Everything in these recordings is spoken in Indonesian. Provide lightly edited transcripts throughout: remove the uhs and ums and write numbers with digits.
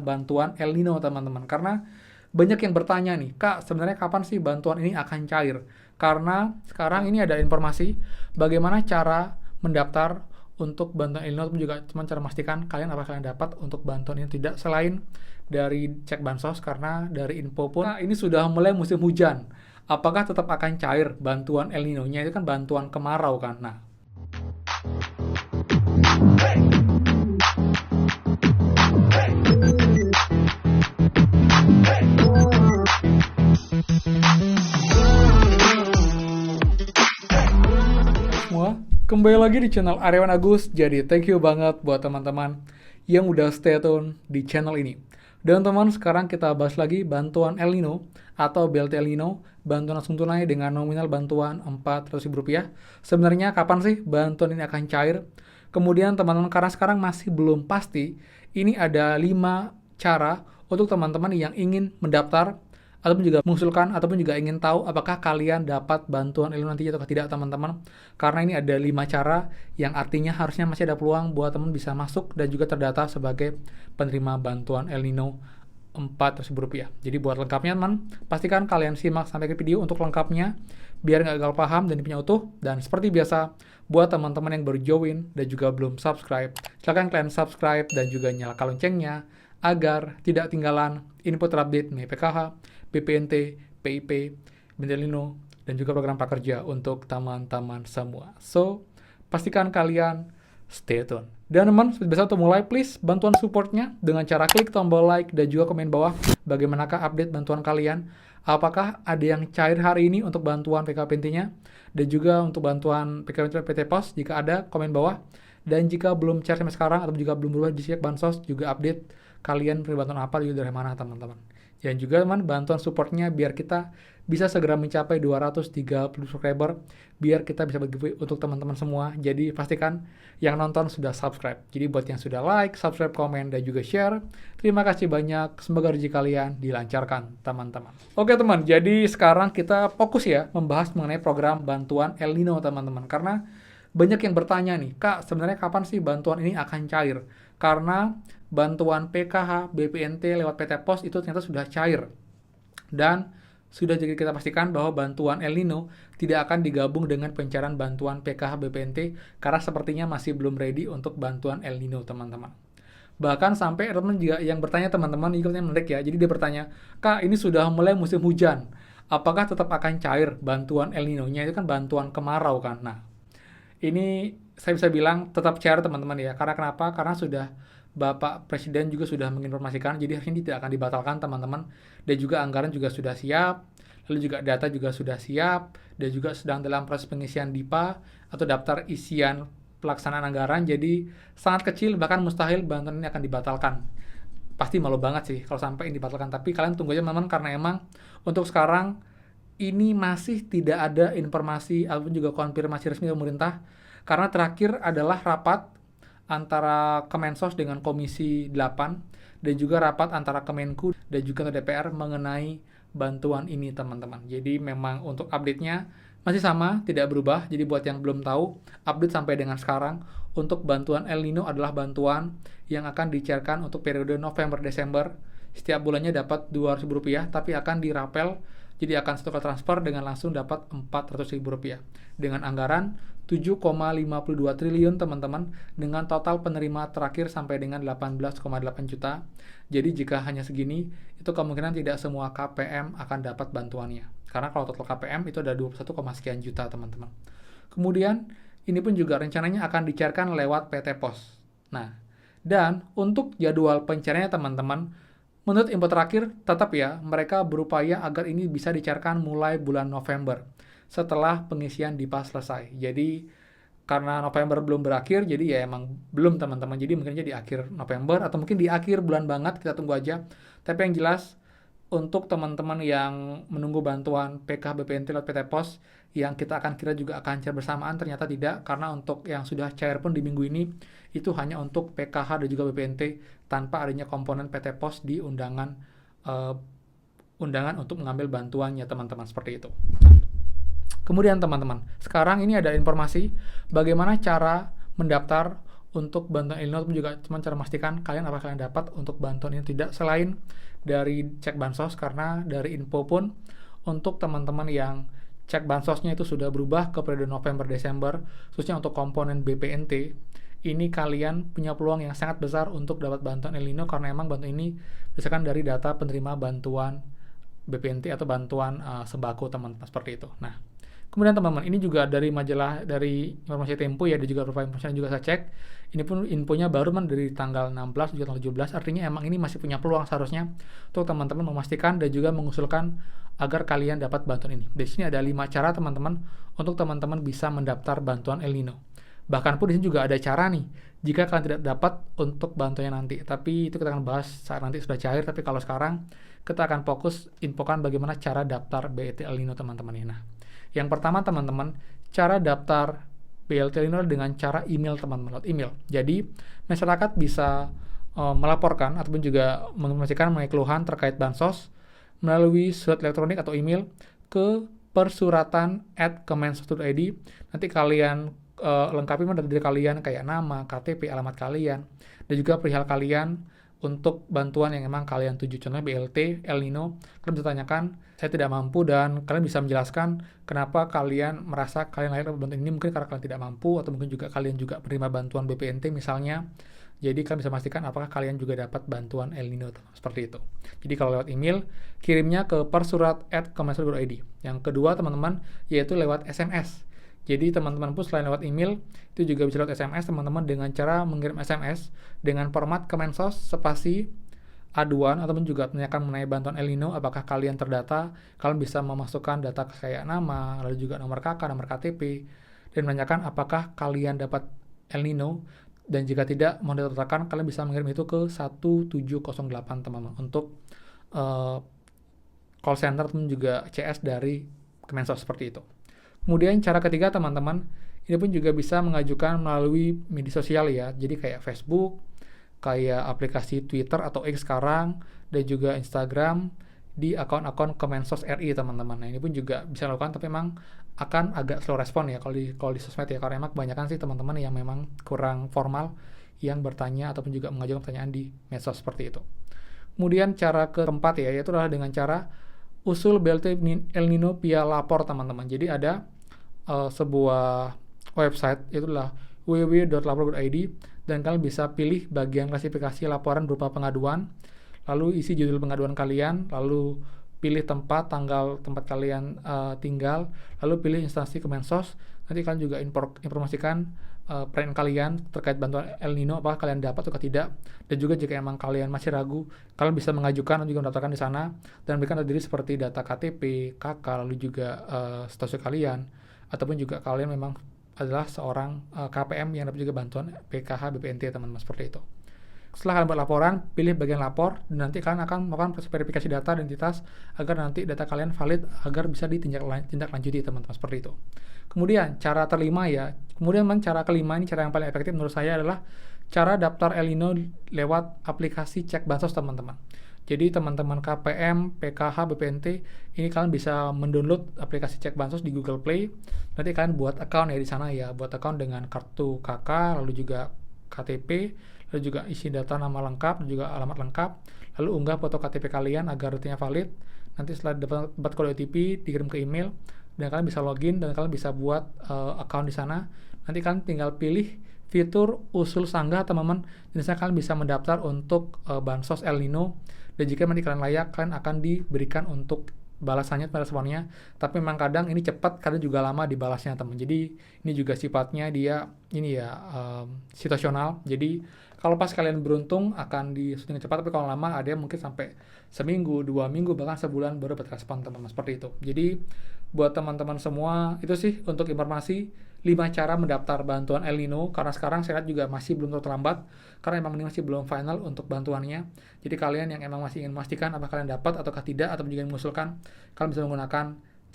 bantuan El Nino teman-teman, karena banyak yang bertanya nih, Kak, sebenarnya kapan sih bantuan ini akan cair? Karena sekarang ini ada informasi bagaimana cara mendaftar untuk bantuan El Nino, juga cuma cara memastikan apakah kalian dapat untuk bantuan ini tidak, selain dari cek bansos. Karena dari info pun, nah, ini sudah mulai musim hujan, apakah tetap akan cair bantuan El Nino-nya? Itu kan bantuan kemarau kan. Nah, semua, kembali lagi di channel Aryawan Agus. Jadi thank you banget buat teman-teman yang udah stay tune di channel ini. Dan teman, sekarang kita bahas lagi bantuan El Nino atau BLT El Nino, bantuan langsung tunai dengan nominal bantuan Rp400.000. Sebenarnya kapan sih bantuan ini akan cair? Kemudian teman-teman, karena sekarang masih belum pasti, ini ada 5 cara untuk teman-teman yang ingin mendaftar ataupun juga mengusulkan ataupun juga ingin tahu apakah kalian dapat bantuan El Nino nantinya atau tidak teman-teman. Karena ini ada 5 cara yang artinya harusnya masih ada peluang buat teman bisa masuk dan juga terdata sebagai penerima bantuan El Nino Rp400.000. Jadi buat lengkapnya teman, pastikan kalian simak sampai ke video untuk lengkapnya biar nggak gagal paham dan punya utuh. Dan seperti biasa, buat teman-teman yang baru join dan juga belum subscribe, silahkan kalian subscribe dan juga nyalakan loncengnya agar tidak ketinggalan info terupdate mengenai PKH, BPNT, PIP, BNT El Nino, dan juga program prakerja untuk teman-teman semua. So, pastikan kalian stay tune. Dan teman, seperti biasa untuk mulai, please bantuan supportnya dengan cara klik tombol like dan juga komen bawah bagaimanakah update bantuan kalian. Apakah ada yang cair hari ini untuk bantuan PKPNT-nya dan juga untuk bantuan PKPNT PT Pos? Jika ada, komen bawah. Dan jika belum cair sampai sekarang atau juga belum berubah di cek bansos, juga update kalian beri bantuan apa juga dari mana teman-teman. Dan juga teman, bantuan supportnya biar kita bisa segera mencapai 230 subscriber, biar kita bisa bagi untuk teman-teman semua. Jadi pastikan yang nonton sudah subscribe. Jadi buat yang sudah like, subscribe, komen, dan juga share, terima kasih banyak. Semoga rezeki kalian dilancarkan teman-teman. Oke teman, jadi sekarang kita fokus ya membahas mengenai program bantuan El Nino teman-teman. Karena banyak yang bertanya nih, Kak, sebenarnya kapan sih bantuan ini akan cair? Karena bantuan PKH, BPNT lewat PT Pos itu ternyata sudah cair. Dan sudah jadi kita pastikan bahwa bantuan El Nino tidak akan digabung dengan pencairan bantuan PKH, BPNT karena sepertinya masih belum ready untuk bantuan El Nino teman-teman. Bahkan sampai teman juga yang bertanya teman-teman, ini menarik ya. Jadi dia bertanya, Kak, ini sudah mulai musim hujan, apakah tetap akan cair bantuan El Nino-nya? Itu kan bantuan kemarau kan. Nah, ini saya bisa bilang tetap cair teman-teman ya. Karena kenapa? Karena sudah Bapak Presiden juga sudah menginformasikan, jadi harusnya ini tidak akan dibatalkan teman-teman. Dan juga anggaran juga sudah siap, lalu juga data juga sudah siap, dan juga sedang dalam proses pengisian DIPA atau daftar isian pelaksanaan anggaran. Jadi sangat kecil, bahkan mustahil bantuan ini akan dibatalkan. Pasti malu banget sih kalau sampai ini dibatalkan. Tapi kalian tunggu aja teman-teman, karena emang untuk sekarang ini masih tidak ada informasi ataupun juga konfirmasi resmi dari pemerintah. Karena terakhir adalah rapat antara Kemensos dengan Komisi 8 dan juga rapat antara Kemenku dan juga DPR mengenai bantuan ini teman-teman. Jadi memang untuk update-nya masih sama, tidak berubah. Jadi buat yang belum tahu, update sampai dengan sekarang untuk bantuan El Nino adalah bantuan yang akan dicairkan untuk periode November-Desember. Setiap bulannya dapat Rp200.000, tapi akan dirapel, jadi akan satu kali transfer dengan langsung dapat Rp400.000 dengan anggaran 7,52 triliun teman-teman, dengan total penerima terakhir sampai dengan 18,8 juta. Jadi jika hanya segini, itu kemungkinan tidak semua KPM akan dapat bantuannya. Karena kalau total KPM itu ada 21, sekian juta teman-teman. Kemudian ini pun juga rencananya akan dicairkan lewat PT Pos. Nah, dan untuk jadwal pencairannya teman-teman, menurut info terakhir, tetap ya, mereka berupaya agar ini bisa dicairkan mulai bulan November, setelah pengisian DIPA selesai. Jadi, karena November belum berakhir, jadi ya emang belum teman-teman. Jadi mungkin di akhir November, atau mungkin di akhir bulan banget, kita tunggu aja. Tapi yang jelas, untuk teman-teman yang menunggu bantuan PKH BPNT lewat PT Pos, yang kita akan kira juga akan cair bersamaan, ternyata tidak. Karena untuk yang sudah cair pun di minggu ini, itu hanya untuk PKH dan juga BPNT, tanpa adanya komponen PT Pos di undangan untuk mengambil bantuannya teman-teman, seperti itu. Kemudian teman-teman, sekarang ini ada informasi bagaimana cara mendaftar untuk bantuan El Nino, tapi juga cuma cara memastikan apakah kalian dapat untuk bantuan ini tidak, selain dari cek bansos, karena dari info pun untuk teman-teman yang cek bansosnya itu sudah berubah ke periode November-Desember, khususnya untuk komponen BPNT, ini kalian punya peluang yang sangat besar untuk dapat bantuan El Nino, karena emang bantuan ini berdasarkan dari data penerima bantuan BPNT atau bantuan sembako teman-teman, seperti itu. Nah, kemudian teman-teman, ini juga dari majalah, dari informasi Tempo ya, ada juga beberapa informasi yang juga saya cek. Ini pun infonya baru dari tanggal 16 juga tanggal 17, artinya emang ini masih punya peluang seharusnya untuk teman-teman memastikan dan juga mengusulkan agar kalian dapat bantuan ini. Di sini ada 5 cara teman-teman untuk teman-teman bisa mendaftar bantuan El Nino. Bahkan pun di sini juga ada cara nih, jika kalian tidak dapat untuk bantuannya nanti. Tapi itu kita akan bahas saat nanti sudah cair, tapi kalau sekarang kita akan fokus infokan bagaimana cara daftar BET El Nino teman-teman ini. Nah, yang pertama teman-teman, cara daftar BLT El Nino dengan cara email teman-teman, lewat email. Jadi, masyarakat bisa melaporkan ataupun juga menginformasikan mengenai keluhan terkait bansos melalui surat elektronik atau email ke persuratan@kemensos.id. Nanti kalian lengkapi data diri kalian kayak nama, KTP, alamat kalian, dan juga perihal kalian untuk bantuan yang emang kalian tuju. Contohnya BLT, El Nino, kalian bisa tanyakan, saya tidak mampu, dan kalian bisa menjelaskan kenapa kalian merasa kalian layak dapat bantuan ini. Mungkin karena kalian tidak mampu, atau mungkin juga kalian juga penerima bantuan BPNT misalnya. Jadi kalian bisa memastikan apakah kalian juga dapat bantuan El Nino, seperti itu. Jadi kalau lewat email, kirimnya ke persurat@kemensos.id. Yang kedua teman-teman, yaitu lewat SMS. Jadi teman-teman pun selain lewat email, itu juga bisa lewat SMS teman-teman, dengan cara mengirim SMS dengan format Kemensos spasi aduan, ataupun juga menanyakan mengenai bantuan El Nino, apakah kalian terdata. Kalian bisa memasukkan data kayak nama, lalu juga nomor KK, nomor KTP, dan menanyakan apakah kalian dapat El Nino, dan jika tidak, mohon ditetapkan, kalian bisa mengirim itu ke 1708 teman-teman, untuk call center ataupun juga CS dari Kemensos, seperti itu. Kemudian cara ketiga teman-teman, ini pun juga bisa mengajukan melalui media sosial ya, jadi kayak Facebook, kayak aplikasi Twitter atau X sekarang, dan juga Instagram, di akun-akun Kemensos RI teman-teman. Nah, ini pun juga bisa dilakukan, tapi memang akan agak slow respon ya kalau di sosmed ya, karena emang kebanyakan sih teman-teman yang memang kurang formal yang bertanya ataupun juga mengajukan pertanyaan di medsos, seperti itu. Kemudian cara keempat ya, yaitu adalah dengan cara usul BLT El Nino via lapor teman-teman. Jadi ada sebuah website, itulah www.lapor.id, dan kalian bisa pilih bagian klasifikasi laporan berupa pengaduan, lalu isi judul pengaduan kalian, lalu pilih tempat, tanggal tempat kalian tinggal, lalu pilih instansi Kemensos. Nanti kalian juga informasikan pertanyaan kalian terkait bantuan El Nino, apakah kalian dapat atau tidak, dan juga jika emang kalian masih ragu, kalian bisa mengajukan dan juga mendaftarkan di sana, dan berikan data diri seperti data KTP, KK, lalu juga status kalian, ataupun juga kalian memang adalah seorang KPM yang dapat juga bantuan PKH BPNT teman-teman, seperti itu. Setelah kalian buat laporan, pilih bagian lapor, dan nanti kalian akan melakukan proses verifikasi data identitas agar nanti data kalian valid, agar bisa ditindaklanjuti teman-teman, seperti itu. Kemudian cara kelima cara kelima ini cara yang paling efektif menurut saya adalah cara daftar El Nino lewat aplikasi cek bansos teman-teman. Jadi teman-teman KPM, PKH, BPNT, ini kalian bisa mendownload aplikasi cek bansos di Google Play. Nanti kalian buat account ya di sana ya, buat account dengan kartu KK, lalu juga KTP, lalu juga isi data nama lengkap dan juga alamat lengkap, lalu unggah foto KTP kalian agar datanya valid. Nanti setelah dapat kode OTP dikirim ke email, dan kalian bisa login dan kalian bisa buat account di sana. Nanti kalian tinggal pilih fitur usul sanggah teman-teman, dan sana kalian bisa mendaftar untuk bansos El Nino, dan jika nanti kalian layak, kalian akan diberikan untuk balasannya pada responnya. Tapi memang kadang ini cepat, kadang juga lama dibalasnya teman. Jadi ini juga sifatnya dia ini ya situasional. Jadi kalau pas kalian beruntung akan dengan cepat, tapi kalau lama ada yang mungkin sampai seminggu, 2 minggu, bahkan sebulan baru dapat respon teman-teman, seperti itu. Jadi buat teman-teman semua, itu sih untuk informasi 5 cara mendaftar bantuan El Nino, karena sekarang saya lihat juga masih belum terlambat, karena emang ini masih belum final untuk bantuannya. Jadi kalian yang emang masih ingin memastikan apakah kalian dapat ataukah tidak, atau juga mengusulkan, kalian bisa menggunakan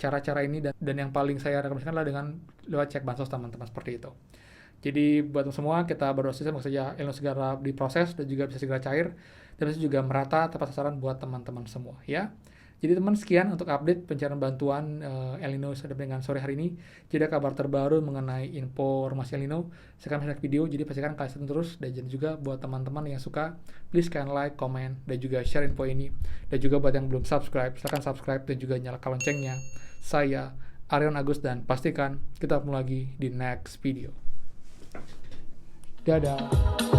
cara-cara ini, dan yang paling saya rekomendasikan adalah dengan lewat cek bansos teman-teman, seperti itu. Jadi buat semua, kita berdoa semoga saja El Nino segera diproses dan juga bisa segera cair, dan bisa juga merata tepat sasaran buat teman-teman semua ya. Jadi teman, sekian untuk update pencarian bantuan El Nino sampai dengan sore hari ini. Jadi kabar terbaru mengenai informasi El Nino, saya akan share video, jadi pastikan kalian stay terus. Dan jangan juga buat teman-teman yang suka, please kalian like, comment, dan juga share info ini. Dan juga buat yang belum subscribe, silahkan subscribe dan juga nyalakan loncengnya. Saya Aryawan Agus dan pastikan kita ketemu lagi di next video. Dadah.